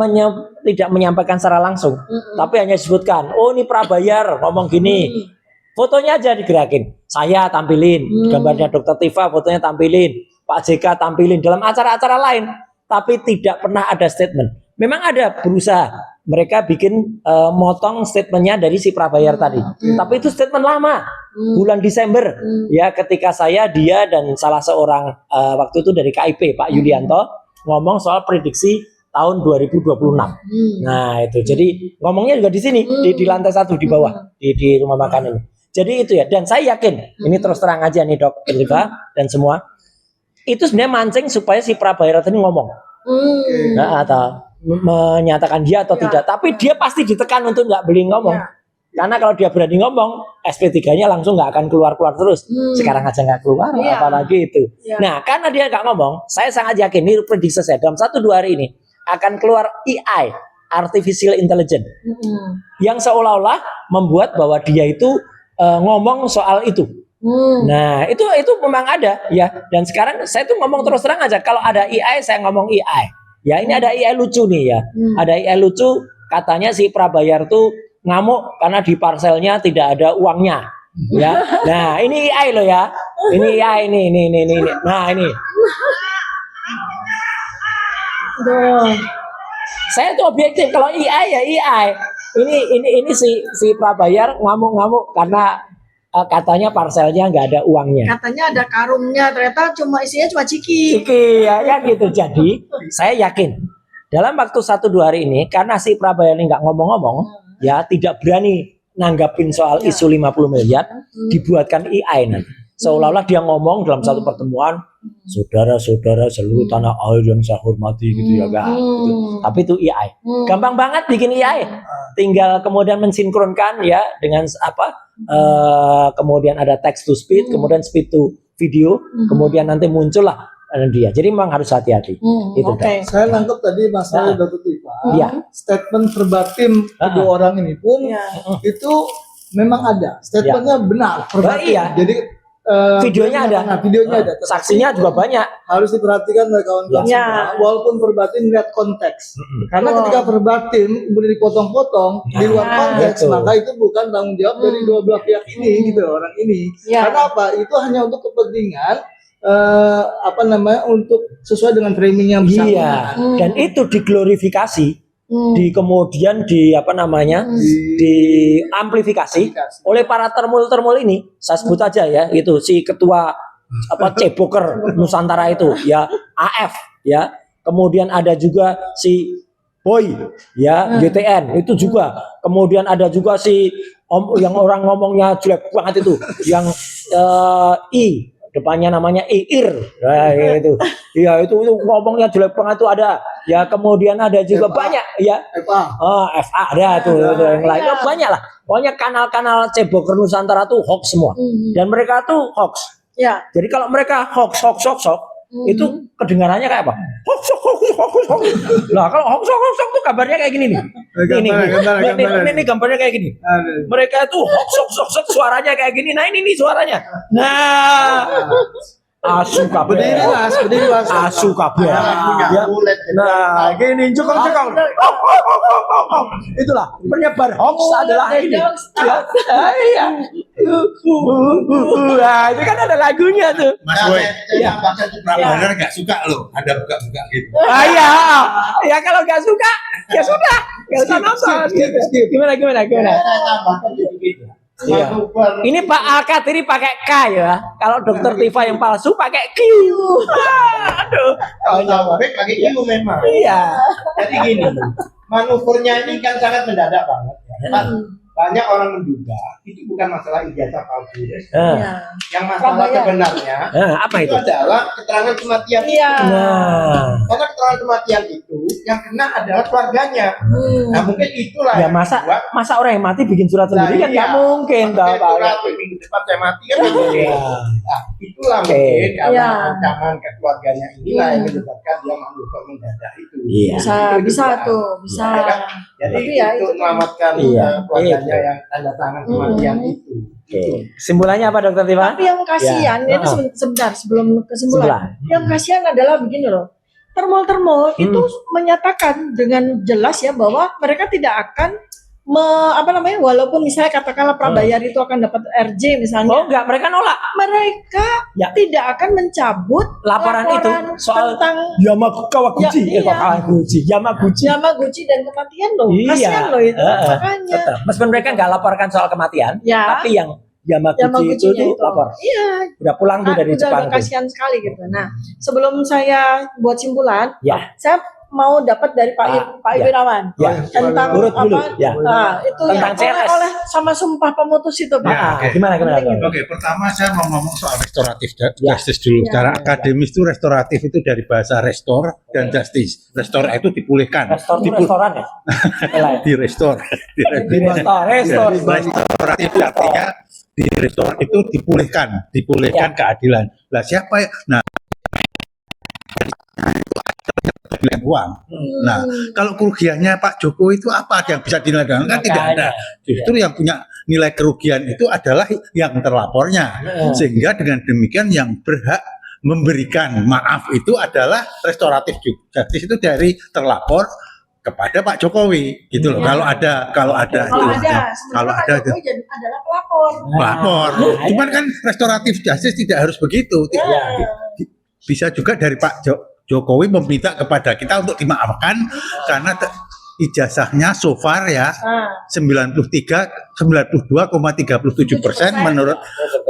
menyampaikan secara langsung, tapi hanya disebutkan, oh ini prabayar ngomong gini. Fotonya aja digerakin. Saya tampilin, gambarnya Dr. Tifa, fotonya tampilin, Pak JK tampilin dalam acara-acara lain, tapi tidak pernah ada statement. Memang ada berusaha mereka bikin motong statementnya dari si prabayar tadi, tapi itu statement lama, bulan Desember ya, ketika dia dan salah seorang waktu itu dari KIP Pak Yulianto ngomong soal prediksi tahun 2026. Nah itu, jadi ngomongnya juga di sini di lantai 1 di bawah di rumah makan ini. Jadi itu ya, dan saya yakin ini terus terang aja nih Dok Tifa dan semua itu sebenarnya mancing supaya si prabayar tadi ngomong. Nah, atau menyatakan dia atau tidak, tapi dia pasti ditekan untuk nggak beli ngomong, karena kalau dia berani ngomong SP3-nya langsung nggak akan keluar terus. Sekarang aja nggak keluar, apalagi itu. Nah, karena dia nggak ngomong, saya sangat yakin ini prediksi saya dalam 1-2 hari ini akan keluar AI, artificial intelligence, yang seolah-olah membuat bahwa dia itu ngomong soal itu. Nah, itu memang ada ya. Dan sekarang saya tuh ngomong terus terang aja, kalau ada AI saya ngomong AI. Ya, ini ada AI lucu nih ya. Ada AI lucu, katanya si prabayar tuh ngamuk karena di parselnya tidak ada uangnya. Ya. Nah, ini AI loh ya. Ini AI ini. Nah, ini. Saya tuh objektif, kalau AI ya AI. Ini si prabayar ngamuk-ngamuk karena katanya parselnya nggak ada uangnya. Katanya ada karungnya, ternyata isinya cuma ciki. Ya kan gitu. Jadi saya yakin dalam waktu 1-2 hari ini, karena si prabayar ini nggak ngomong-ngomong, ya tidak berani nanggapin soal isu 50 miliar, dibuatkan AI nanti. Seolah-olah dia ngomong dalam satu pertemuan, saudara-saudara seluruh tanah air yang saya hormati gitu ya kan. Gitu. Tapi itu AI. Gampang banget bikin AI. Tinggal kemudian mensinkronkan ya dengan kemudian ada text to speech, kemudian speech to video, kemudian nanti muncullah dia. Jadi memang harus hati-hati. Itu Oke. Saya nangkep tadi masalah Dr. Tifa. Iya. Statement verbatim kedua orang ini pun itu memang ada. Statementnya benar, verbatim. Iya. Jadi videonya ada. Nah, videonya ada. Saksinya juga banyak. Harus diperhatikan oleh kawan-kawan semua, walaupun verbatim lihat konteks. Karena ketika verbatim kemudian dipotong-potong di luar konteks, betul. maka itu bukan tanggung jawab dari dua belah pihak ini, gitu orang ini. Karena apa? Itu hanya untuk kepentingan untuk sesuai dengan framing yang besar. Iya. Dan itu diglorifikasi. Di kemudian diamplifikasi oleh para termul ini. Saya sebut aja ya, itu si ketua ceboker Nusantara itu ya, AF ya, kemudian ada juga si Boy ya, GTN itu juga. Kemudian ada juga si yang orang ngomongnya jelek banget itu, yang I depannya namanya Ir. Nah, itu. Iya, itu ngomongnya jelek banget itu ada. Ya, kemudian ada juga banyak ya. FA ada tuh yang lain. Banyak lah. Pokoknya kanal-kanal cebok Nusantara tuh hoax semua. Dan mereka tuh hoax. Ya. Jadi kalau mereka hoax itu kedengarannya kayak apa? Hoax. Nah, kalau hoax itu kabarnya kayak gini nih. Ini gambarnya kayak gini. Mereka itu hoax suaranya kayak gini. Nah, ini nih suaranya. Nah, asu kabeh. Berdiri mas. Asu kabeh. Ya. Nah, gini cekong. Itulah penyebar hoax adalah ini. Ya, iya. Nah, itu kan ada lagunya tuh. Mas Boy, Ya. benar nggak suka loh ada buka-buka gitu. Iya. Ya kalau nggak suka, ya sudah. Nggak usah nonton. Gimana? Saya tambahkan sedikit. Iya. Manuver Ini Pak Alkatiri pakai K ya. Kalau Dokter Tifa yang palsu pakai Q. Aduh. kalau taufik pakai ilmu memang. Iya. Jadi gini, manuvernya ini kan sangat mendadak banget. Ya. Banyak orang menduga itu bukan masalah ijazah palsu. Nah, Ya. Yang masalah sebenarnya apa itu itu? adalah keterangan kematian. Iya. Nah, Karena keterangan kematian itu yang kena adalah keluarganya. Nah mungkin itulah ya yang masa membuat masa orang yang mati bikin surat sendiri kan iya. nggak mungkin Saya Pak. surat minggu depan saya mati kan nggak mungkin. Iya. Nah, itulah Oke. mungkin karena Iya. ancaman ke keluarganya inilah yang menyebabkan dia manuver mendadak itu. Iya. Bisa tuh, bisa. Ya kan? Jadi Tapi ya untuk itu menyelamatkan Iya. keluarganya Iya. yang tanda tangan kematian itu. Oke. Kesimpulannya apa Dokter Tifa? Tapi yang kasihan, Ya. ini sebentar sebelum kesimpulan. Sebelah. Yang kasihan adalah begini loh. Termol itu menyatakan dengan jelas ya bahwa mereka tidak akan walaupun misalnya katakanlah prabayar itu akan dapat RJ misalnya. Oh enggak, mereka nolak Mereka Ya. tidak akan mencabut laporan itu soal tentang Yamaguchi. Ya, iya. Yamaguchi. Yamaguchi dan kematian loh. Iya. Kasihan loh itu. Heeh. Makanya. Betul. Meskipun mereka nggak laporkan soal kematian, Ya. tapi yang Yamaguchi itu lapor. Iya, Udah pulang tuh dari Jepang. udah kasihan sekali gitu. Nah, sebelum saya buat simpulan, Ya. saya mau dapat dari Pak ya. Irawan Ya. tentang Urut dulu, ya. itu Tentang yang CLS. oleh sama sumpah pemutus itu Pak. Ya. Oke. Gimana? Penting. Oke, pertama saya mau ngomong soal restoratif Ya. justice dulu. Ya. Secara akademis itu restoratif itu dari bahasa restore dan justice. Restore itu dipulihkan. Restoran ya? Di restore. Di restor. Restoratif itu artinya di restore itu dipulihkan keadilan. Lah siapa ya? Nah, keadilan uang. Nah, kalau kerugiannya Pak Jokowi itu apa yang bisa dinilai? Kan tidak ada. Justru yang punya nilai kerugian itu adalah yang terlapornya. Sehingga dengan demikian yang berhak memberikan maaf itu adalah restoratif justice itu dari terlapor kepada Pak Jokowi gitu loh. Kalau ada Kalau ada, kalau ada itu Jokowi jadi adalah pelapor. pelapor. Cuman kan restoratif justice tidak harus begitu. Bisa juga dari Pak Jokowi meminta kepada kita untuk dimaafkan karena ijazahnya so far ya 92,37% menurut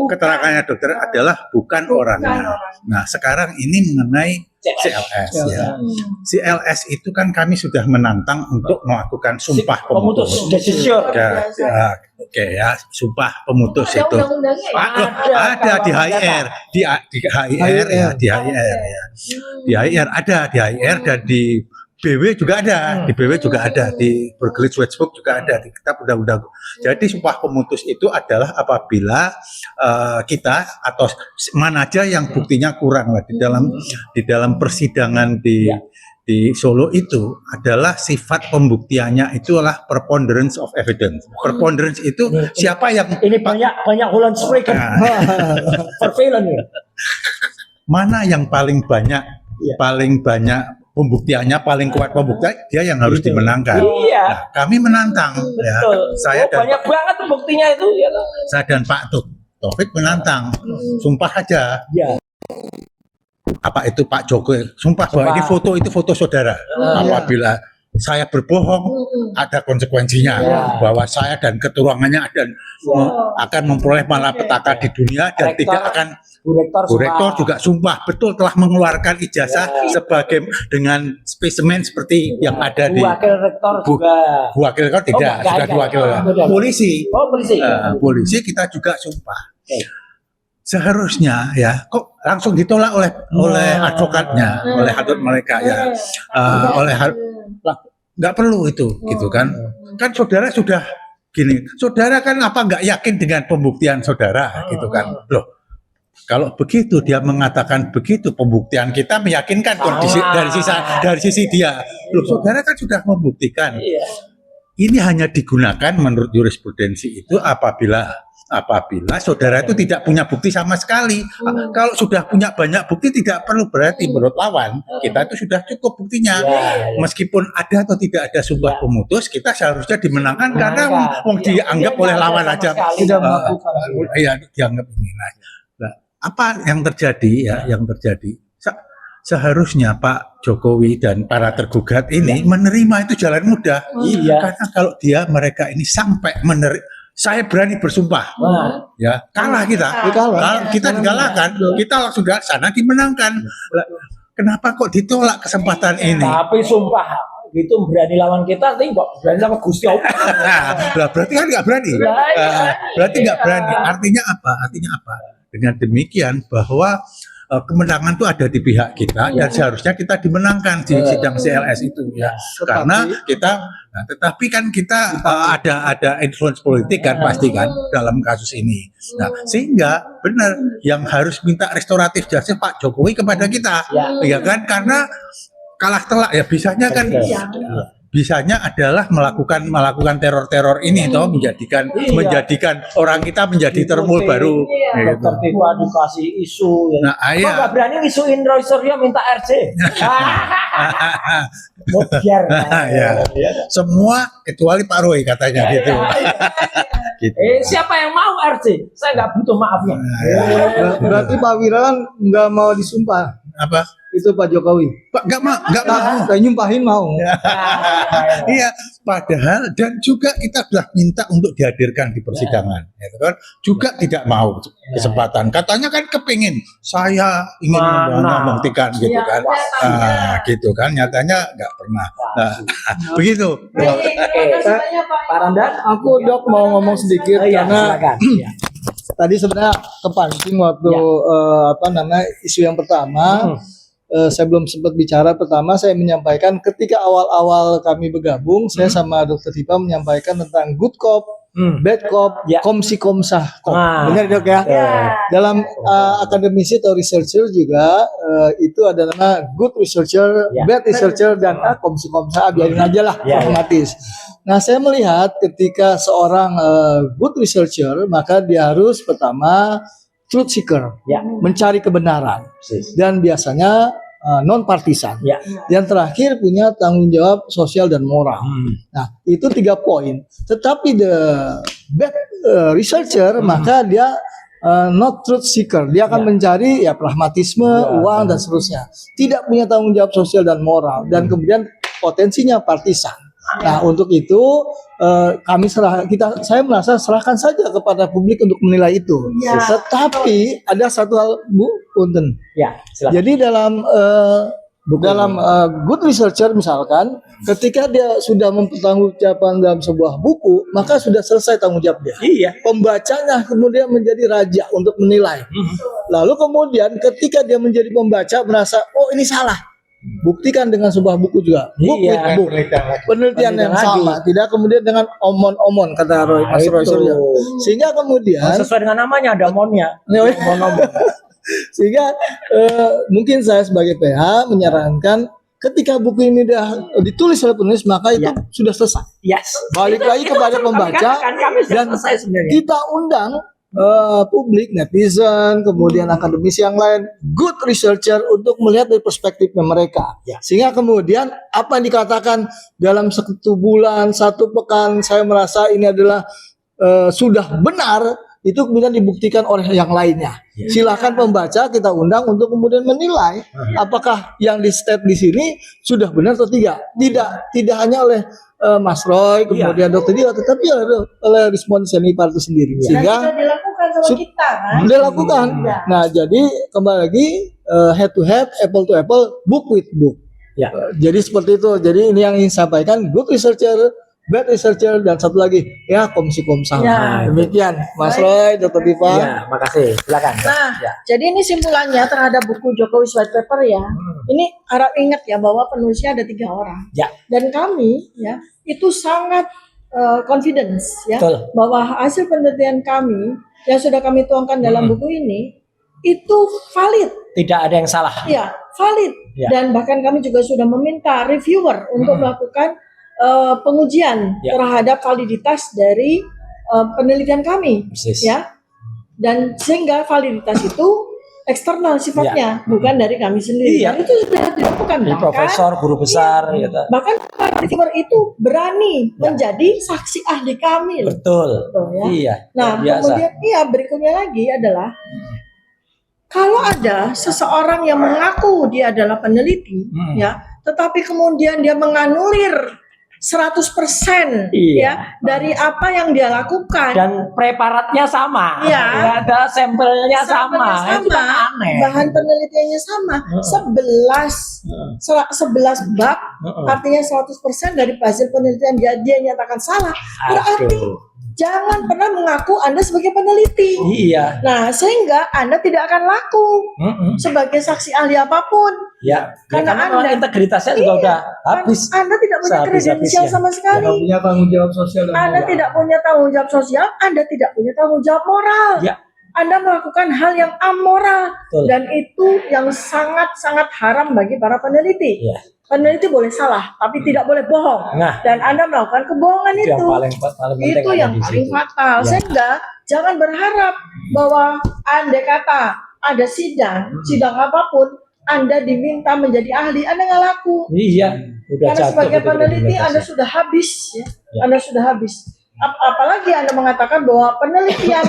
keterangannya dokter adalah bukan orangnya. Nah sekarang ini mengenai CLS ya. CLS itu kan kami sudah menantang untuk melakukan sumpah pemutus. Oke ya, sumpah pemutus Ada itu. undang-undangnya ya? Ada di HIR, di HIR ya, di HIR ya. Di HIR ada, di HIR dan di BW juga ada, di BW juga ada, di Berkelit Switchbook juga ada, di kitab undang-undang. Jadi sumpah pemutus itu adalah apabila kita atau mana aja yang buktinya kurang lah di dalam persidangan di Solo itu adalah sifat pembuktiannya itu adalah preponderance of evidence. Preponderance itu siapa yang Ini banyak Holland Spraken. Vervelen ya. mana yang paling banyak pembuktiannya paling kuat pembuktian dia yang harus dimenangkan. Iya. Nah, kami menantang ya. Betul. Saya dan banyak banget tuh buktinya itu ya. saya dan Pak Taufik menantang. Sumpah aja. Ya. Apa itu Pak Jokowi? Sumpah bahwa ini foto saudara. Apabila saya berbohong ada konsekuensinya bahwa saya dan keturunannya akan memperoleh malapetaka di dunia dan Rektor, tidak akan Bu Rektor juga sumpah betul telah mengeluarkan ijazah sebagai dengan spesimen seperti yang ada di Wakil Rektor Bu- juga. Wakil Rektor tidak, enggak, sudah diwakil enggak. polisi. Polisi. Polisi kita juga sumpah. Oke. Seharusnya ya kok langsung ditolak oleh advokatnya, oleh hadut mereka ya, nggak perlu itu gitu kan saudara sudah gini, saudara kan apa nggak yakin dengan pembuktian saudara gitu kan loh. Kalau begitu dia mengatakan begitu, pembuktian kita meyakinkan kondisi dari sisi dia. Loh, saudara kan sudah membuktikan. Iya. Ini hanya digunakan menurut jurisprudensi itu apabila saudara itu tidak punya bukti sama sekali. Kalau sudah punya banyak bukti tidak perlu, berarti menurut lawan kita itu sudah cukup buktinya. Meskipun ada atau tidak ada sumpah pemutus, kita seharusnya dimenangkan karena dianggap oleh lawan aja Tidak melakukan. Iya, dianggap ini. Nah, apa yang terjadi ya? Yang terjadi seharusnya Pak Jokowi dan para tergugat ini menerima itu jalan mudah. Karena kalau mereka ini sampai saya berani bersumpah, ya kalah kita, kita dikalahkan, kita langsung dari sana dimenangkan. Kenapa kok ditolak kesempatan ini? Tapi sumpah gitu berani lawan kita, tapi kok berani sama Gusti Allah. Lah berarti kan nggak berani. Berarti nggak berani. Artinya apa? Dengan demikian bahwa kemenangan itu ada di pihak kita dan seharusnya kita dimenangkan di sidang CLS itu ya. Karena tetapi kan kita ada influence politik kan pasti kan dalam kasus ini. Nah, sehingga benar yang harus minta restoratif justice Pak Jokowi kepada kita. Ya kan, karena kalah telak ya bisanya kan. Bisanya adalah melakukan teror ini toh menjadikan orang kita menjadi termul baru. Dokter Tiku edukasi isu. Nah, kok nggak berani ngisuin Roy Suryo minta RC? Biar. Ya. Semua kecuali Pak Roy katanya gitu. Gitu. Siapa yang mau RC? Saya nggak butuh maafnya. Berarti Pak Wira kan nggak mau disumpah. Apa? Itu Pak Jokowi. Pak nggak mau. Kayak nyumpahin mau. Iya, padahal dan juga kita sudah minta untuk dihadirkan di persidangan, gitu kan? Juga tidak mau kesempatan. Katanya kan kepingin, saya ingin membuktikan gitu kan, gitu kan? Nyatanya nggak pernah. Nah, begitu. Pak Ramdan, Aku Dok mau ngomong sedikit karena tadi sebenarnya kepancing waktu isu yang pertama. Saya belum sempat bicara. Pertama saya menyampaikan ketika awal-awal kami bergabung, saya sama Dr. Tipa menyampaikan tentang good cop, bad cop, komsi komsah cop. Benar Dok ya? Dalam akademisi atau researcher juga itu ada nama good researcher, bad researcher, dan komsi komsah, biarin aja lah otomatis. Nah saya melihat ketika seorang good researcher maka dia harus pertama truth seeker, mencari kebenaran, dan biasanya non partisan. Yang terakhir punya tanggung jawab sosial dan moral. Nah itu 3 poin. Tetapi the bad researcher maka dia not truth seeker, dia akan mencari pragmatisme, uang dan seterusnya. Tidak punya tanggung jawab sosial dan moral, dan kemudian potensinya partisan. Nah untuk itu saya merasa serahkan saja kepada publik untuk menilai itu. Tetapi ada satu hal Bu Punten. Jadi dalam good researcher misalkan, ketika dia sudah mempertanggungjawabkan dalam sebuah buku, maka sudah selesai tanggung jawab dia. Pembacanya kemudian menjadi raja untuk menilai. Lalu kemudian ketika dia menjadi pembaca merasa oh ini salah, buktikan dengan sebuah buku juga, penelitian yang sama, tidak kemudian dengan omon-omon kata Mas Roy Suryo. Sehingga kemudian sesuai dengan namanya ada omonnya. Sehingga mungkin saya sebagai PH menyarankan ketika buku ini sudah ditulis oleh penulis maka itu sudah selesai. Balik lagi kepada pembaca dan kita undang publik, netizen, kemudian akademisi yang lain, good researcher untuk melihat dari perspektifnya mereka. Sehingga kemudian apa yang dikatakan dalam 1 bulan, 1 pekan, saya merasa ini adalah sudah benar, itu kemudian dibuktikan oleh yang lainnya. Silakan pembaca kita undang untuk kemudian menilai apakah yang di state di sini sudah benar atau tidak. Tidak hanya oleh Mas Roy, kemudian Dr. Dio, tetapi oleh responsibility party sendiri. Dan Sehingga sudah dilakukan sama kita kan. dia lakukan. Nah, jadi kembali lagi head to head, apple to apple, book with book. Ya. Jadi seperti itu. Jadi ini yang ingin saya sampaikan, good researcher, bad researcher, dan satu lagi ya komisi komsal. Ya. Demikian, Mas Roy, Dr. Diva. Ya, makasih. Silakan. Nah, Ya. jadi ini simpulannya terhadap buku Jokowi White Paper ya. Ini harap ingat ya bahwa penulisnya ada 3 orang. Ya. Dan kami ya itu sangat confidence ya Betul. bahwa hasil penelitian kami yang sudah kami tuangkan dalam buku ini itu valid. Tidak ada yang salah. Ya, valid. Ya. Dan bahkan kami juga sudah meminta reviewer untuk melakukan pengujian Ya. terhadap validitas dari penelitian kami. Persis. Ya, dan sehingga validitas itu eksternal sifatnya, bukan dari kami sendiri. Iya. Dan itu sudah dilakukan. Dari profesor, guru besar, gitu. Bahkan reviewer itu berani menjadi saksi ahli kami. Loh. Betul. Betul, ya. Iya. Nah, luar biasa. kemudian berikutnya lagi adalah kalau ada seseorang yang mengaku dia adalah peneliti, ya, tetapi kemudian dia menganulir 100% Iya. ya dari apa yang dia lakukan. Dan preparatnya sama. Iya. Ya, ada sampelnya sama. Itu kan aneh. Bahan penelitiannya sama. 11 bab, artinya 100% dari hasil penelitian dia nyatakan salah. Berarti Aduh. jangan pernah mengaku Anda sebagai peneliti. Iya. Nah, sehingga Anda tidak akan laku sebagai saksi ahli apapun. Ya. Karena Karena memang Anda- integritasnya juga udah habis. Anda tidak punya Sehabis-habisnya. kredensial sama Nggak sekali. punya tanggung jawab sosial dan Anda moral. tidak punya tanggung jawab sosial, Anda tidak punya tanggung jawab moral. Ya. Anda melakukan hal yang amoral. Betul. Dan itu yang sangat-sangat haram bagi para peneliti. Iya. Peneliti boleh salah, tapi tidak boleh bohong. Nah, Dan Anda melakukan kebohongan itu yang itu. paling penting Itu ada yang di paling situ. fatal. Ya. Sehingga jangan berharap bahwa andai kata ada sidang apapun, Anda diminta menjadi ahli, Anda nggak laku. Iya. Udah Karena jatuh sebagai gitu peneliti kredibilitasnya. Anda sudah habis, ya. Ya. Anda sudah habis. Apalagi Anda mengatakan bahwa penelitian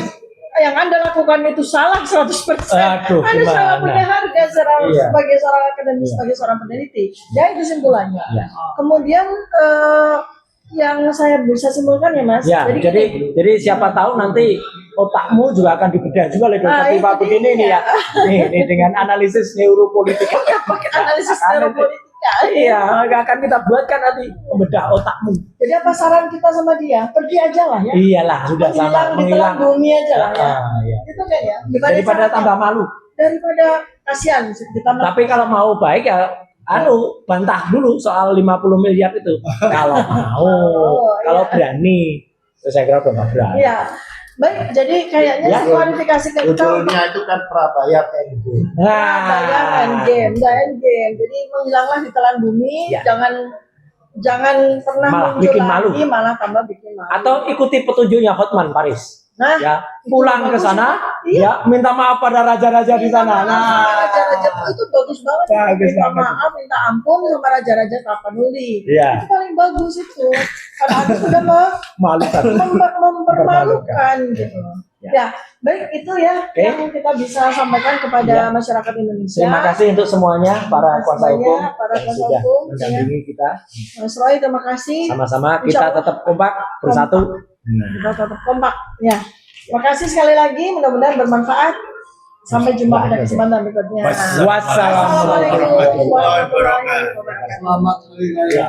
yang Anda lakukan itu salah 100%. Aduh, Anda salah gimana? punya harga Iya. sebagai seorang akademis, sebagai seorang peneliti. Ya itu simpulannya. Ya. Kemudian yang saya bisa simpulkan ya Mas. Ya, jadi siapa tahu nanti otakmu juga akan dibedah juga oleh dokter Tifa itu begini nih ya. Nih dengan analisis neuropolitik. pakai analisis neuropolitika. Iya, akan kita buatkan nanti membedah otakmu. Jadi apa saran kita sama dia? Pergi aja lah ya. Iyalah, sudah sama Ditelan bumi aja lah ya. Iya. Itu kan ya. Daripada tambah malu. Daripada kasihan kita Tapi kalau mau baik ya bantah dulu soal 50 miliar itu. Kalau mau, kalau berani. Terus saya kira udah nggak berani. Iya. Baik, jadi kayaknya Ya. klarifikasi ke kita Judulnya itu kan Prabayar Endgame. bayar endgame, endgame. Jadi menghilanglah ditelan bumi, Ya. jangan pernah Malah muncul bikin malu. lagi, malah tambah bikin malu. Atau ikuti petunjuknya Hotman Paris. Nah, Ya, pulang ke sana, Iya. ya minta maaf pada raja-raja di sana. Nah, raja-raja itu bagus banget. Bagus Minta banget. maaf, minta ampun sama raja-raja Tapanuli. Iya. Itu paling bagus itu. Karena Anda sudah malukan. mempermalukan gitu. Ya, baik itu ya Oke. yang kita bisa sampaikan kepada Ya. masyarakat Indonesia. Terima kasih untuk semuanya para kuasa Semuanya, hukum para yang kuasa sudah hukum, mendampingi kita. Mas Roy, terima kasih. Sama-sama Insya kita Allah. tetap kompak bersatu. Kita tetap kompak. Ya, terima kasih sekali lagi. Mudah-mudahan bermanfaat. Sampai jumpa pada kesempatan berikutnya. Wassalamualaikum Assalamualaikum warahmatullahi wabarakatuh. Selamat hari raya.